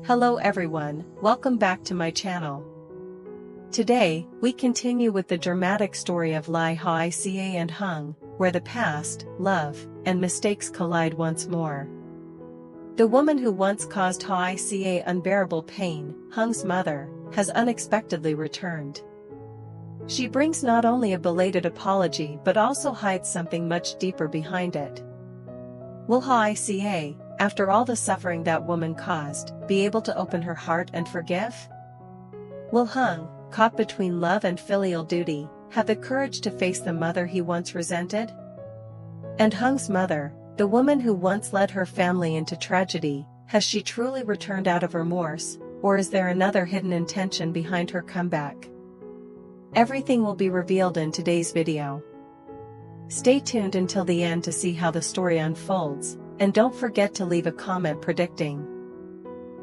Hello everyone, welcome back to my channel. Today, we continue with the dramatic story of lythica and Hùng, where the past, love, and mistakes collide once more. The woman who once caused lythica unbearable pain, Hùng mother, has unexpectedly returned. She brings not only a belated apology but also hides something much deeper behind it. Will lythica, after all the suffering that woman caused, be able to open her heart and forgive? Will Hùng, caught between love and filial duty, have the courage to face the mother he once resented? And Hùng mother, the woman who once led her family into tragedy, has she truly returned out of remorse, or is there another hidden intention behind her comeback? Everything will be revealed in today's video. Stay tuned until the end to see how the story unfolds, and don't forget to leave a comment predicting.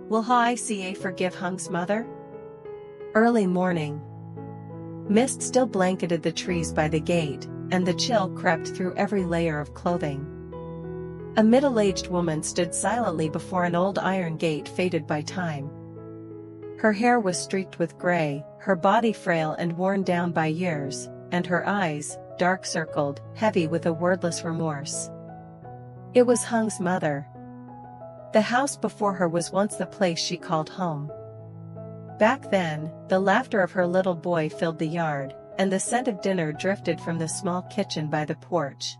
Will lythica forgive Hùng mother? Early morning. Mist still blanketed the trees by the gate, and the chill crept through every layer of clothing. A middle-aged woman stood silently before an old iron gate faded by time. Her hair was streaked with gray, her body frail and worn down by years, and her eyes, dark-circled, heavy with a wordless remorse. It was Hùng mother. The house before her was once the place she called home. Back then, the laughter of her little boy filled the yard, and the scent of dinner drifted from the small kitchen by the porch.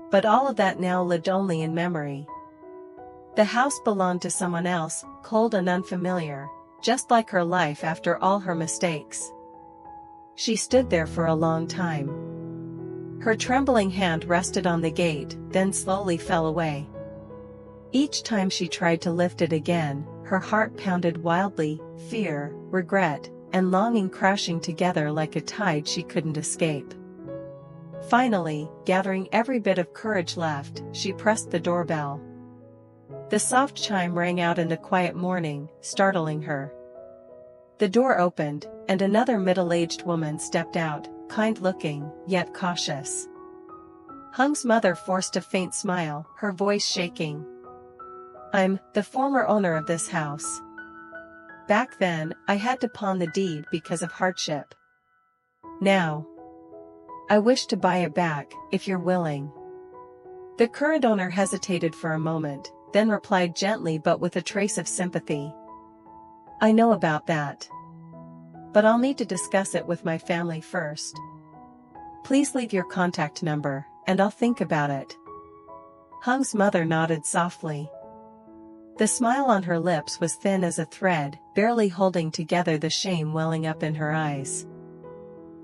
But all of that now lived only in memory. The house belonged to someone else, cold and unfamiliar, just like her life after all her mistakes. She stood there for a long time. Her trembling hand rested on the gate, then slowly fell away. Each time she tried to lift it again, her heart pounded wildly, fear, regret, and longing crashing together like a tide she couldn't escape. Finally, gathering every bit of courage left, she pressed the doorbell. The soft chime rang out in the quiet morning, startling her. The door opened, and another middle-aged woman stepped out, kind-looking, yet cautious. Hùng mother forced a faint smile, her voice shaking. "I'm the former owner of this house. Back then, I had to pawn the deed because of hardship. Now, I wish to buy it back, if you're willing." The current owner hesitated for a moment, then replied gently but with a trace of sympathy. "I know about that. But I'll need to discuss it with my family first. Please leave your contact number, and I'll think about it." Hùng mother nodded softly. The smile on her lips was thin as a thread, barely holding together the shame welling up in her eyes.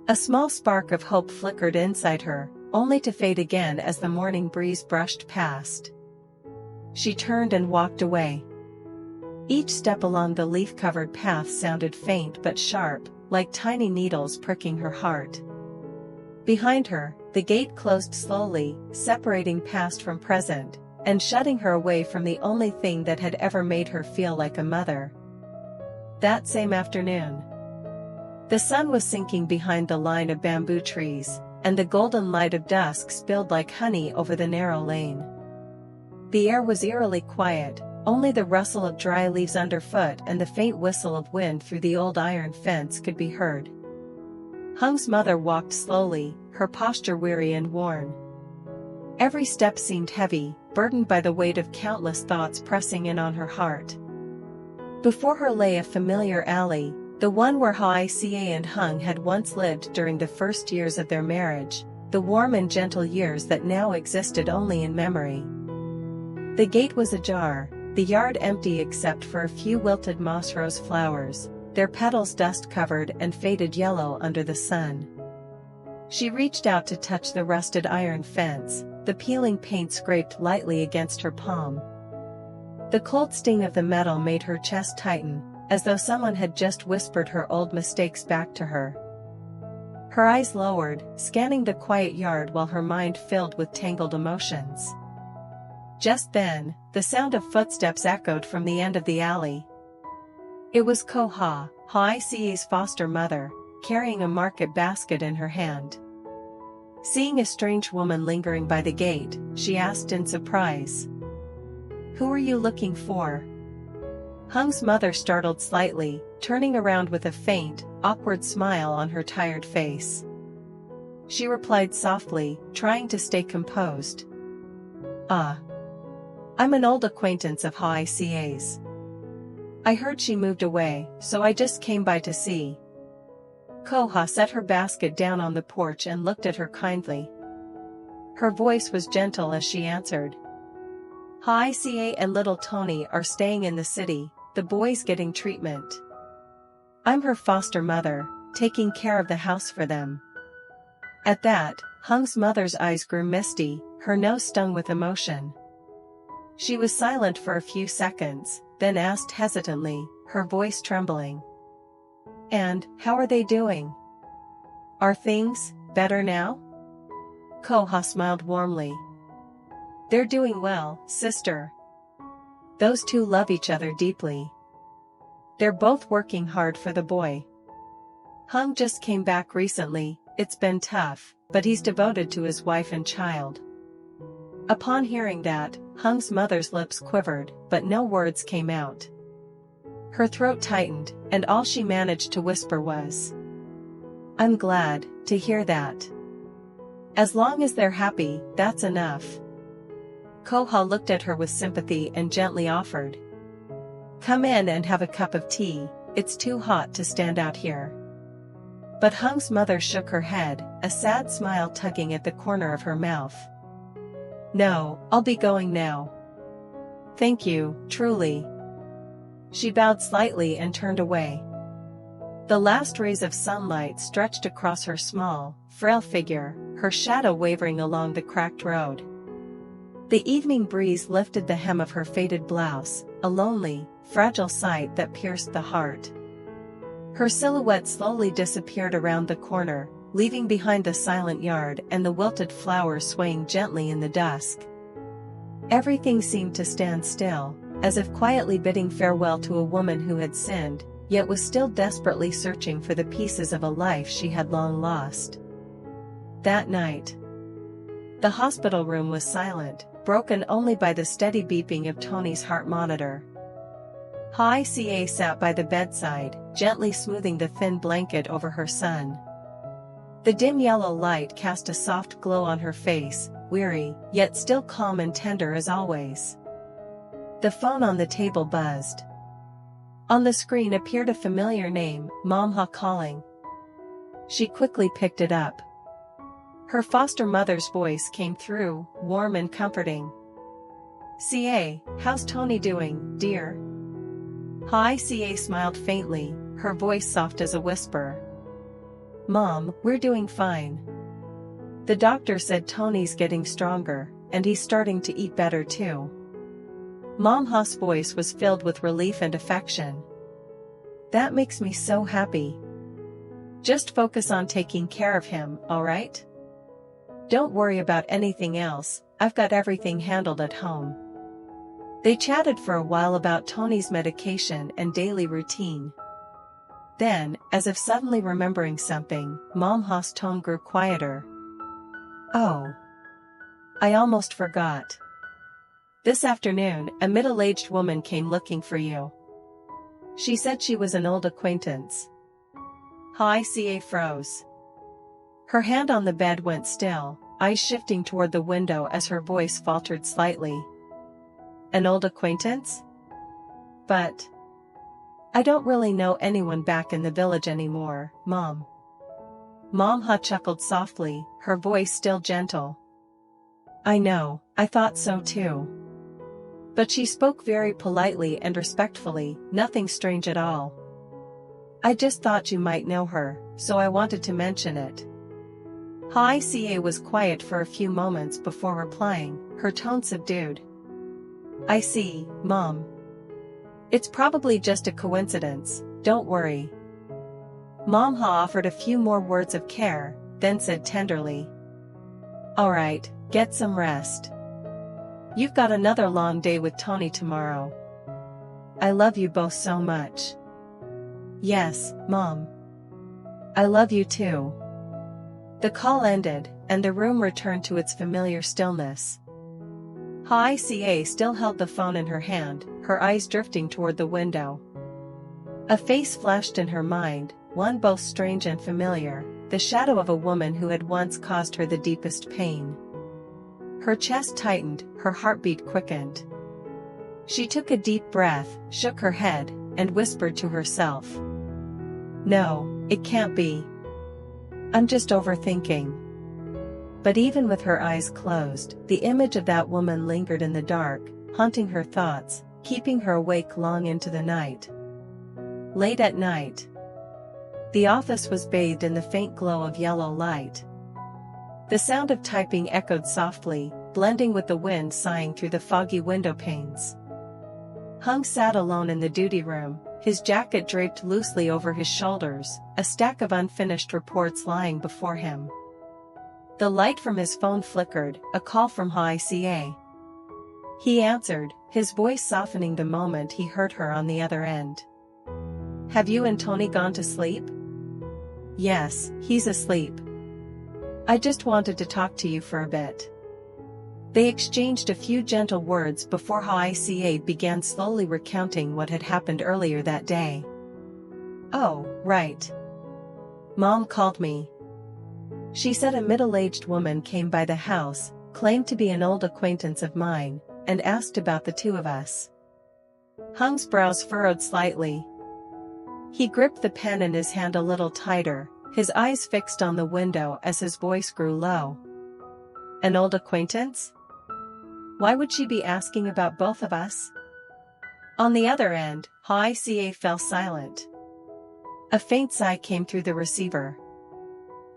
A small spark of hope flickered inside her, only to fade again as the morning breeze brushed past. She turned and walked away. Each step along the leaf-covered path sounded faint but sharp, like tiny needles pricking her heart. Behind her, the gate closed slowly, separating past from present, and shutting her away from the only thing that had ever made her feel like a mother. That same afternoon, the sun was sinking behind the line of bamboo trees, and the golden light of dusk spilled like honey over the narrow lane. The air was eerily quiet, only the rustle of dry leaves underfoot and the faint whistle of wind through the old iron fence could be heard. Hùng mother walked slowly, her posture weary and worn. Every step seemed heavy, burdened by the weight of countless thoughts pressing in on her heart. Before her lay a familiar alley, the one where lythica and Hùng had once lived during the first years of their marriage, the warm and gentle years that now existed only in memory. The gate was ajar, the yard empty except for a few wilted moss rose flowers, their petals dust-covered and faded yellow under the sun. She reached out to touch the rusted iron fence, the peeling paint scraped lightly against her palm. The cold sting of the metal made her chest tighten, as though someone had just whispered her old mistakes back to her. Her eyes lowered, scanning the quiet yard while her mind filled with tangled emotions. Just then, the sound of footsteps echoed from the end of the alley. It was lythica's foster mother, carrying a market basket in her hand. Seeing a strange woman lingering by the gate, she asked in surprise, "Who are you looking for?" Hung's mother startled slightly, turning around with a faint, awkward smile on her tired face. She replied softly, trying to stay composed. I'm an old acquaintance of Hoài Ca's. I heard she moved away, so I just came by to see. Koha set her basket down on the porch and looked at her kindly. Her voice was gentle as she answered. Hoài Ca and little Tony are staying in the city, the boys getting treatment. I'm her foster mother, taking care of the house for them. At that, Hung's mother's eyes grew misty, her nose stung with emotion. She was silent for a few seconds, then asked hesitantly, her voice trembling. And, how are they doing? Are things better now? Koha smiled warmly. They're doing well, sister. Those two love each other deeply. They're both working hard for the boy. Hung just came back recently, it's been tough, but he's devoted to his wife and child. Upon hearing that, Hung's mother's lips quivered, but no words came out. Her throat tightened, and all she managed to whisper was, I'm glad to hear that. As long as they're happy, that's enough. Koha looked at her with sympathy and gently offered. Come in and have a cup of tea, it's too hot to stand out here. But Hung's mother shook her head, a sad smile tugging at the corner of her mouth. No, I'll be going now. Thank you, truly. She bowed slightly and turned away. The last rays of sunlight stretched across her small, frail figure, her shadow wavering along the cracked road. The evening breeze lifted the hem of her faded blouse, a lonely, fragile sight that pierced the heart. Her silhouette slowly disappeared around the corner, leaving behind the silent yard and the wilted flowers swaying gently in the dusk. Everything seemed to stand still, as if quietly bidding farewell to a woman who had sinned, yet was still desperately searching for the pieces of a life she had long lost. That night, the hospital room was silent, broken only by the steady beeping of Tony's heart monitor. Hoài Ca sat by the bedside, gently smoothing the thin blanket over her son. The dim yellow light cast a soft glow on her face, weary, yet still calm and tender as always. The phone on the table buzzed. On the screen appeared a familiar name, Mom Ha calling. She quickly picked it up. Her foster mother's voice came through, warm and comforting. Ca, how's Tony doing, dear? Hoài Ca smiled faintly, her voice soft as a whisper. Mom, we're doing fine. The doctor said Tony's getting stronger, and he's starting to eat better too. Mom Ha's voice was filled with relief and affection. That makes me so happy. Just focus on taking care of him, alright? Don't worry about anything else, I've got everything handled at home. They chatted for a while about Tony's medication and daily routine. Then, as if suddenly remembering something, Mom Ha's tone grew quieter. Oh. I almost forgot. This afternoon, a middle-aged woman came looking for you. She said she was an old acquaintance. Hoài Ca froze. Her hand on the bed went still, eyes shifting toward the window as her voice faltered slightly. An old acquaintance? But I don't really know anyone back in the village anymore, Mom. Mom Ha chuckled softly, her voice still gentle. I know, I thought so too. But she spoke very politely and respectfully, nothing strange at all. I just thought you might know her, so I wanted to mention it. Hoài Ca was quiet for a few moments before replying, her tone subdued. I see, Mom. It's probably just a coincidence, don't worry. Mom Ha offered a few more words of care, then said tenderly. Alright, get some rest. You've got another long day with Tony tomorrow. I love you both so much. Yes, Mom. I love you too. The call ended, and the room returned to its familiar stillness. Hoài still held the phone in her hand, her eyes drifting toward the window. A face flashed in her mind, one both strange and familiar, the shadow of a woman who had once caused her the deepest pain. Her chest tightened, her heartbeat quickened. She took a deep breath, shook her head, and whispered to herself. No, it can't be. I'm just overthinking. But even with her eyes closed, the image of that woman lingered in the dark, haunting her thoughts, keeping her awake long into the night. Late at night. The office was bathed in the faint glow of yellow light. The sound of typing echoed softly, blending with the wind sighing through the foggy window panes. Hung sat alone in the duty room, his jacket draped loosely over his shoulders, a stack of unfinished reports lying before him. The light from his phone flickered, a call from Hoài. He answered, his voice softening the moment he heard her on the other end. Have you and Tony gone to sleep? Yes, he's asleep. I just wanted to talk to you for a bit. They exchanged a few gentle words before Hoài began slowly recounting what had happened earlier that day. Oh, right. Mom called me. She said a middle-aged woman came by the house, claimed to be an old acquaintance of mine, and asked about the two of us. Hung's brows furrowed slightly. He gripped the pen in his hand a little tighter, his eyes fixed on the window as his voice grew low. An old acquaintance? Why would she be asking about both of us? On the other end, Hoài fell silent. A faint sigh came through the receiver.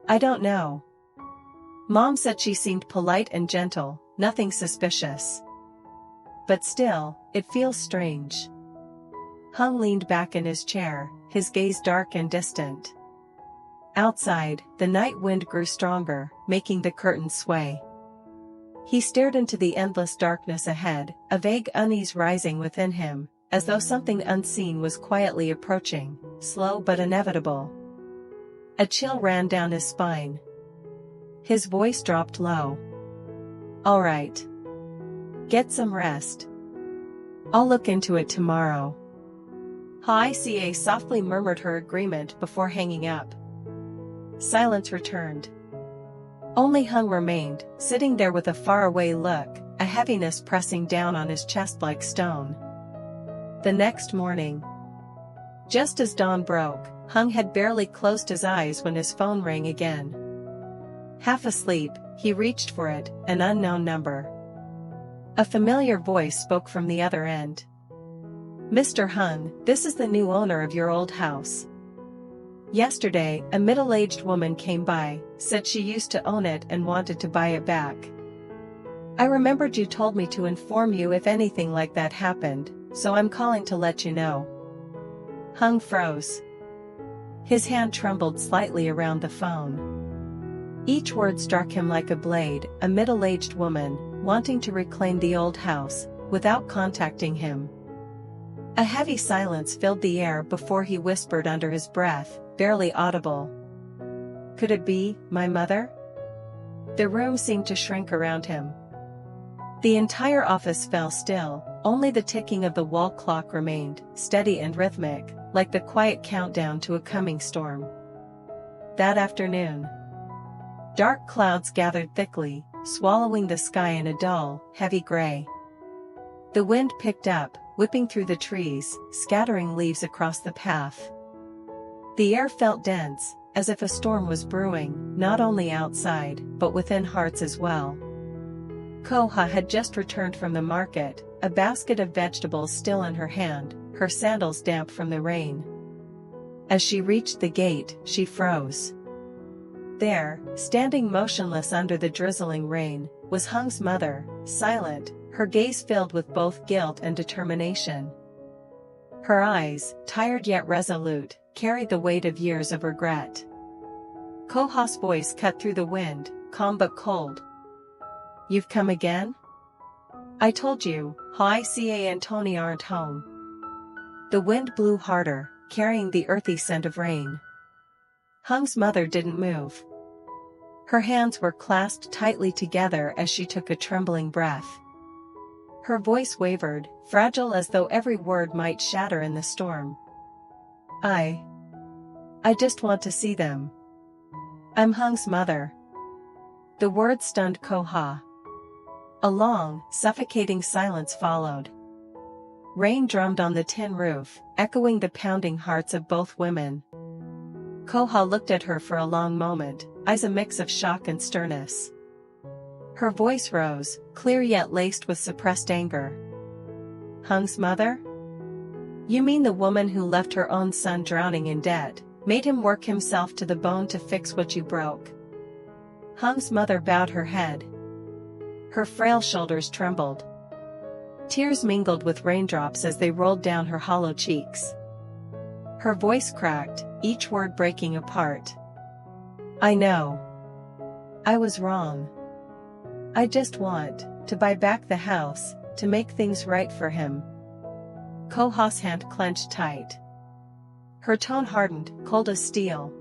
I don't know. Mom said she seemed polite and gentle, nothing suspicious. But still, it feels strange. Hung leaned back in his chair, his gaze dark and distant. Outside, the night wind grew stronger, making the curtains sway. He stared into the endless darkness ahead, a vague unease rising within him, as though something unseen was quietly approaching, slow but inevitable. A chill ran down his spine. His voice dropped low. All right. Get some rest. I'll look into it tomorrow. Hoài softly murmured her agreement before hanging up. Silence returned. Only Hung remained, sitting there with a faraway look, a heaviness pressing down on his chest like stone. The next morning. Just as dawn broke, Hung had barely closed his eyes when his phone rang again. Half asleep, he reached for it, an unknown number. A familiar voice spoke from the other end. Mr. Hung, this is the new owner of your old house. Yesterday, a middle-aged woman came by, said she used to own it and wanted to buy it back. I remembered you told me to inform you if anything like that happened, so I'm calling to let you know. Hung froze. His hand trembled slightly around the phone. Each word struck him like a blade, a middle-aged woman, wanting to reclaim the old house, without contacting him. A heavy silence filled the air before he whispered under his breath, barely audible. Could it be, my mother? The room seemed to shrink around him. The entire office fell still, only the ticking of the wall clock remained, steady and rhythmic, like the quiet countdown to a coming storm. That afternoon. Dark clouds gathered thickly, swallowing the sky in a dull, heavy gray. The wind picked up, whipping through the trees, scattering leaves across the path. The air felt dense, as if a storm was brewing, not only outside, but within hearts as well. Koha had just returned from the market, a basket of vegetables still in her hand, her sandals damp from the rain. As she reached the gate, she froze. There, standing motionless under the drizzling rain, was Hung's mother, silent, her gaze filled with both guilt and determination. Her eyes, tired yet resolute, carried the weight of years of regret. Koha's voice cut through the wind, calm but cold. You've come again? I told you, Hoài and Tony aren't home. The wind blew harder, carrying the earthy scent of rain. Hung's mother didn't move. Her hands were clasped tightly together as she took a trembling breath. Her voice wavered, fragile as though every word might shatter in the storm. I just want to see them. I'm Hung's mother. The words stunned Koha. A long, suffocating silence followed. Rain drummed on the tin roof, echoing the pounding hearts of both women. Koha looked at her for a long moment, eyes a mix of shock and sternness. Her voice rose, clear yet laced with suppressed anger. Hung's mother? You mean the woman who left her own son drowning in debt, made him work himself to the bone to fix what you broke? Hung's mother bowed her head. Her frail shoulders trembled. Tears mingled with raindrops as they rolled down her hollow cheeks. Her voice cracked, each word breaking apart. I know. I was wrong. I just want to buy back the house, to make things right for him. Koha's hand clenched tight. Her tone hardened, cold as steel.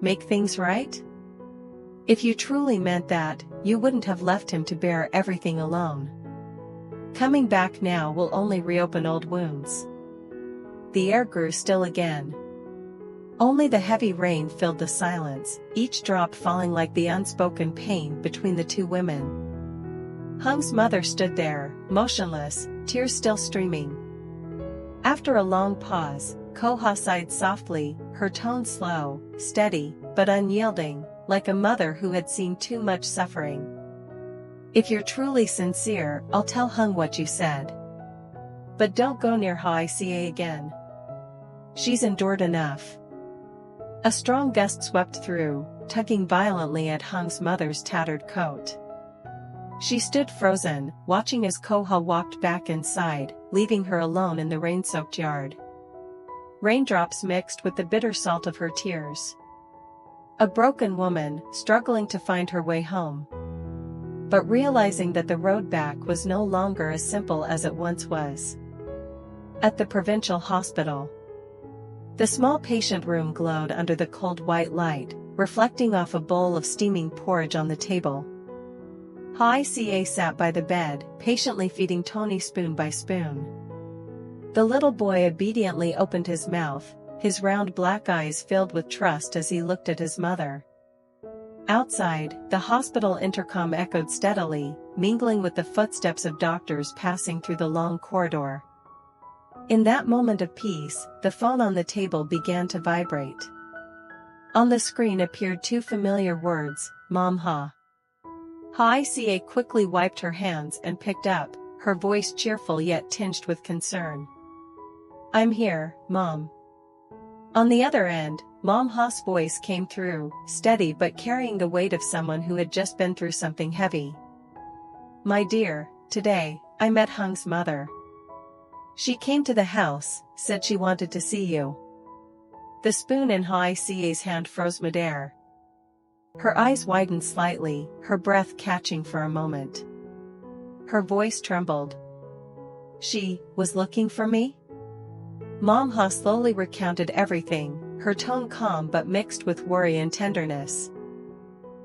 Make things right? If you truly meant that, you wouldn't have left him to bear everything alone. Coming back now will only reopen old wounds. The air grew still again. Only the heavy rain filled the silence, each drop falling like the unspoken pain between the two women. Hung's mother stood there, motionless, tears still streaming. After a long pause, Koha sighed softly, her tone slow, steady, but unyielding, like a mother who had seen too much suffering. If you're truly sincere, I'll tell Hung what you said. But don't go near Hoài again. She's endured enough. A strong gust swept through, tugging violently at Hung's mother's tattered coat. She stood frozen, watching as Koha walked back inside, leaving her alone in the rain-soaked yard. Raindrops mixed with the bitter salt of her tears. A broken woman, struggling to find her way home. But realizing that the road back was no longer as simple as it once was. At the provincial hospital. The small patient room glowed under the cold white light, reflecting off a bowl of steaming porridge on the table. Hoài sat by the bed, patiently feeding Tony spoon by spoon. The little boy obediently opened his mouth, his round black eyes filled with trust as he looked at his mother. Outside, the hospital intercom echoed steadily, mingling with the footsteps of doctors passing through the long corridor. In that moment of peace, the phone on the table began to vibrate. On the screen appeared two familiar words, Mom Ha. Hoài quickly wiped her hands and picked up, her voice cheerful yet tinged with concern. I'm here, Mom. On the other end, Mom Ha's voice came through, steady but carrying the weight of someone who had just been through something heavy. My dear, today, I met Hung's mother. She came to the house, said she wanted to see you. The spoon in Hoài hand froze midair. Her eyes widened slightly, her breath catching for a moment. Her voice trembled. She was looking for me? Mom Ha slowly recounted everything, her tone calm but mixed with worry and tenderness.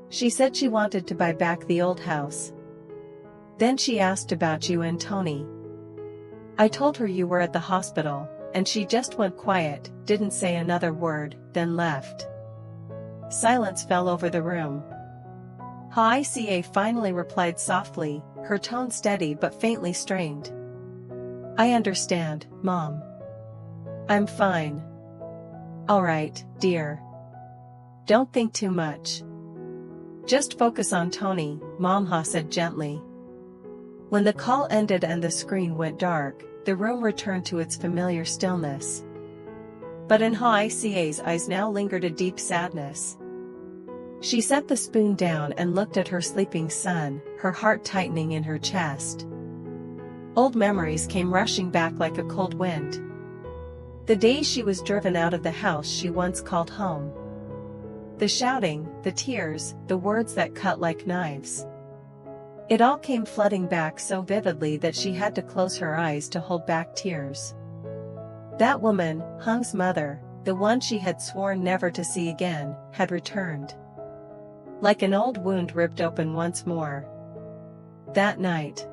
She said she wanted to buy back the old house. Then she asked about you and Tony. I told her you were at the hospital, and she just went quiet, didn't say another word, then left. Silence fell over the room. Hoài finally replied softly, her tone steady but faintly strained. I understand, Mom. I'm fine. All right, dear. Don't think too much. Just focus on Tony, Mom Ha said gently. When the call ended and the screen went dark, the room returned to its familiar stillness. But in Hoài eyes now lingered a deep sadness. She set the spoon down and looked at her sleeping son, her heart tightening in her chest. Old memories came rushing back like a cold wind. The days she was driven out of the house she once called home. The shouting, the tears, the words that cut like knives. It all came flooding back so vividly that she had to close her eyes to hold back tears. That woman, Hung's mother, the one she had sworn never to see again, had returned. Like an old wound ripped open once more. That night.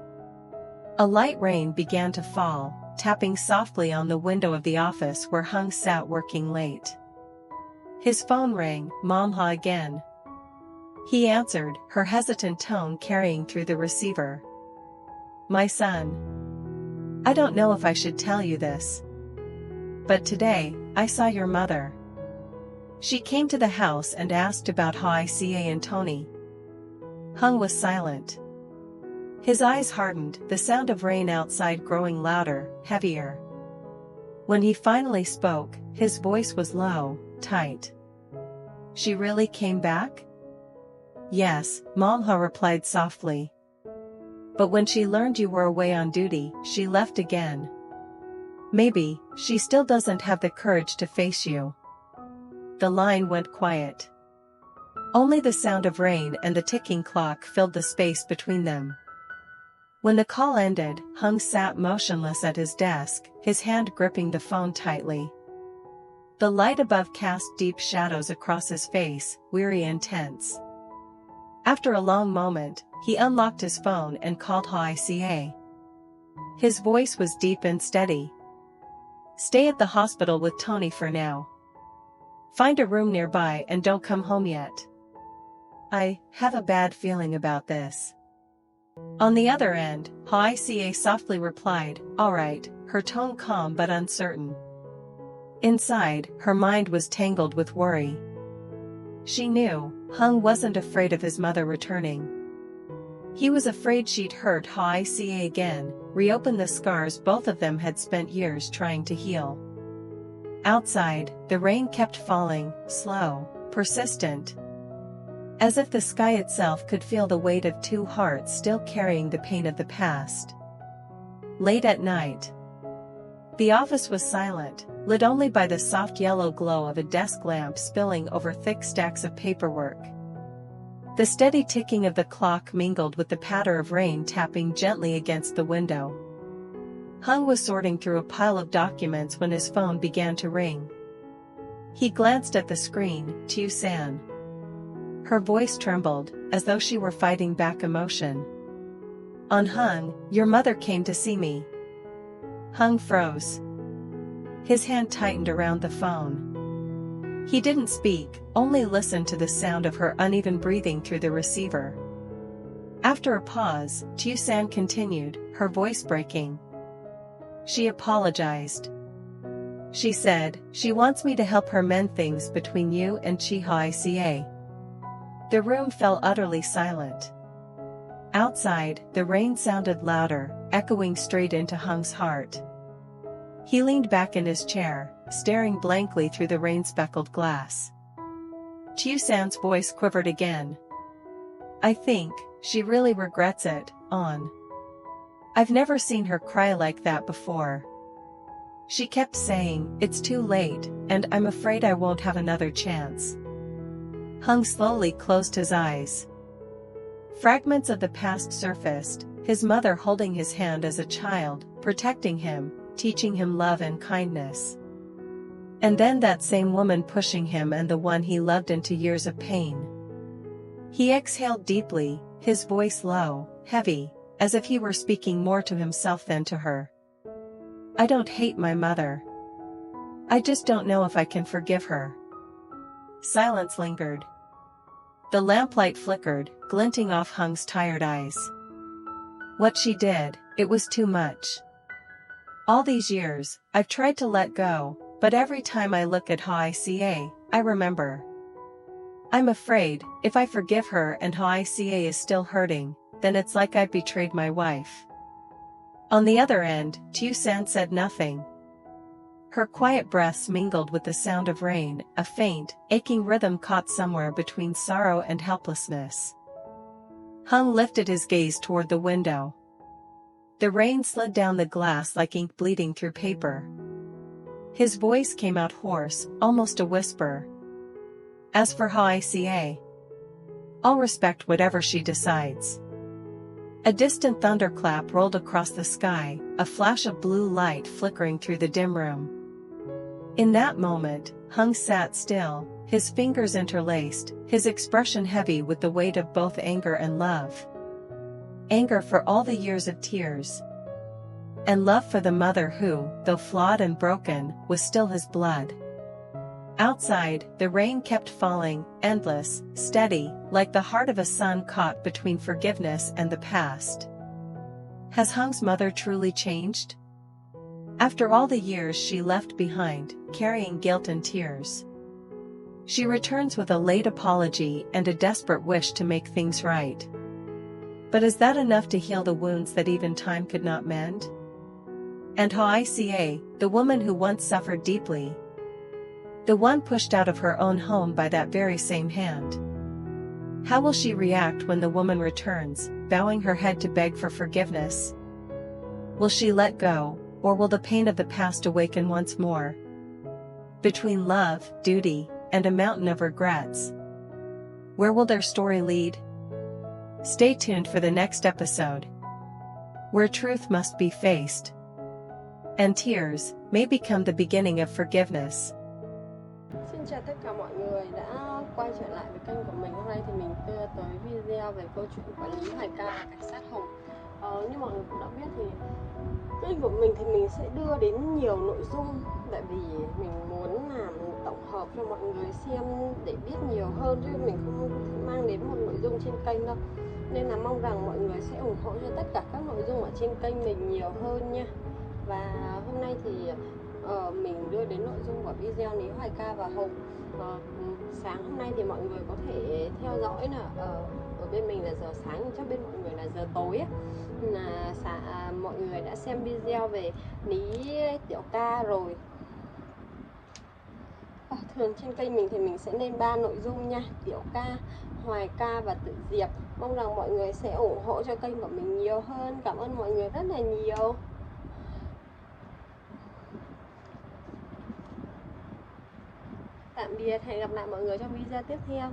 A light rain began to fall, tapping softly on the window of the office where Hung sat working late. His phone rang, "Momha again." He answered, her hesitant tone carrying through the receiver. "My son. I don't know if I should tell you this, but today, I saw your mother. She came to the house and asked about Hoài Ca and Tony." Hung was silent. His eyes hardened, the sound of rain outside growing louder, heavier. When he finally spoke, his voice was low, tight. "She really came back?" "Yes," Momha replied softly. "But when she learned you were away on duty, she left again. Maybe, she still doesn't have the courage to face you." The line went quiet. Only the sound of rain and the ticking clock filled the space between them. When the call ended, Hung sat motionless at his desk, his hand gripping the phone tightly. The light above cast deep shadows across his face, weary and tense. After a long moment, he unlocked his phone and called Hoài Ca. His voice was deep and steady. "Stay at the hospital with Tony for now. Find a room nearby and don't come home yet. I have a bad feeling about this." On the other end, Hoài Ca softly replied, "All right," her tone calm but uncertain. Inside, her mind was tangled with worry. She knew, Hung wasn't afraid of his mother returning. He was afraid she'd hurt Hoài Ca again, reopen the scars both of them had spent years trying to heal. Outside, the rain kept falling, slow, persistent. As if the sky itself could feel the weight of two hearts still carrying the pain of the past. Late at night. The office was silent, lit only by the soft yellow glow of a desk lamp spilling over thick stacks of paperwork. The steady ticking of the clock mingled with the patter of rain tapping gently against the window. Hung was sorting through a pile of documents when his phone began to ring. He glanced at the screen, Tiu San. Her voice trembled, as though she were fighting back emotion. "On Hung, your mother came to see me." Hung froze. His hand tightened around the phone. He didn't speak, only listened to the sound of her uneven breathing through the receiver. After a pause, Tiu San continued, her voice breaking. "She apologized. She said, she wants me to help her mend things between you and Hoài Ca." The room fell utterly silent. Outside, the rain sounded louder, echoing straight into Hung's heart. He leaned back in his chair, staring blankly through the rain-speckled glass. Tiu San's voice quivered again. "I think, she really regrets it, On. I've never seen her cry like that before. She kept saying, it's too late, and I'm afraid I won't have another chance." Hung slowly closed his eyes. Fragments of the past surfaced, his mother holding his hand as a child, protecting him, teaching him love and kindness. And then that same woman pushing him and the one he loved into years of pain. He exhaled deeply, his voice low, heavy, as if he were speaking more to himself than to her. "I don't hate my mother. I just don't know if I can forgive her." Silence lingered. The lamplight flickered, glinting off Hung's tired eyes. What she did, it was too much. All these years, I've tried to let go, but every time I look at Hoài Ca, I remember. I'm afraid, if I forgive her and Hoài Ca is still hurting, then it's like I've betrayed my wife. On the other end, Tiu San said nothing. Her quiet breaths mingled with the sound of rain, a faint, aching rhythm caught somewhere between sorrow and helplessness. Hung lifted his gaze toward the window. The rain slid down the glass like ink bleeding through paper. His voice came out hoarse, almost a whisper. "As for Hoài Ca, I'll respect whatever she decides." A distant thunderclap rolled across the sky, a flash of blue light flickering through the dim room. In that moment, Hung sat still, his fingers interlaced, his expression heavy with the weight of both anger and love. Anger for all the years of tears. and love for the mother who, though flawed and broken, was still his blood. Outside, the rain kept falling, endless, steady, like the heart of a son caught between forgiveness and the past. Has Hung's mother truly changed? After all the years she left behind, carrying guilt and tears, she returns with a late apology and a desperate wish to make things right. But is that enough to heal the wounds that even time could not mend? And Hoài Ca, the woman who once suffered deeply, the one pushed out of her own home by that very same hand. How will she react when the woman returns, bowing her head to beg for forgiveness? Will she let go, or will the pain of the past awaken once more? Between love, duty, and a mountain of regrets, where will their story lead? Stay tuned for the next episode, where truth must be faced, and tears may become the beginning of forgiveness. Xin chào tất cả mọi người đã quay trở lại với kênh của mình. Hôm nay thì mình đưa tới video về câu chuyện quản lý Hoài Ca và cảnh sát Hùng. Như mọi người cũng đã biết thì kênh của mình thì mình sẽ đưa đến nhiều nội dung, tại vì mình muốn làm tổng hợp cho mọi người xem để biết nhiều hơn, chứ mình không mang đến một nội dung trên kênh đâu. Nên là mong rằng mọi người sẽ ủng hộ cho tất cả các nội dung ở trên kênh mình nhiều hơn nha. Và hôm nay thì mình đưa đến nội dung của video nếu Hoài Ca và Hùng. Sáng hôm nay thì mọi người có thể theo dõi là ở bên mình là giờ sáng, chắc bên mọi người là giờ tối ấy. Là mọi người đã xem video về lytieuca rồi. Thường trên kênh mình thì mình sẽ lên 3 nội dung nha: lytieuca, Hoài Ca và tự Diep. Mong rằng mọi người sẽ ủng hộ cho kênh của mình nhiều hơn. Cảm ơn mọi người rất là nhiều. Tạm biệt, hẹn gặp lại mọi người trong video tiếp theo.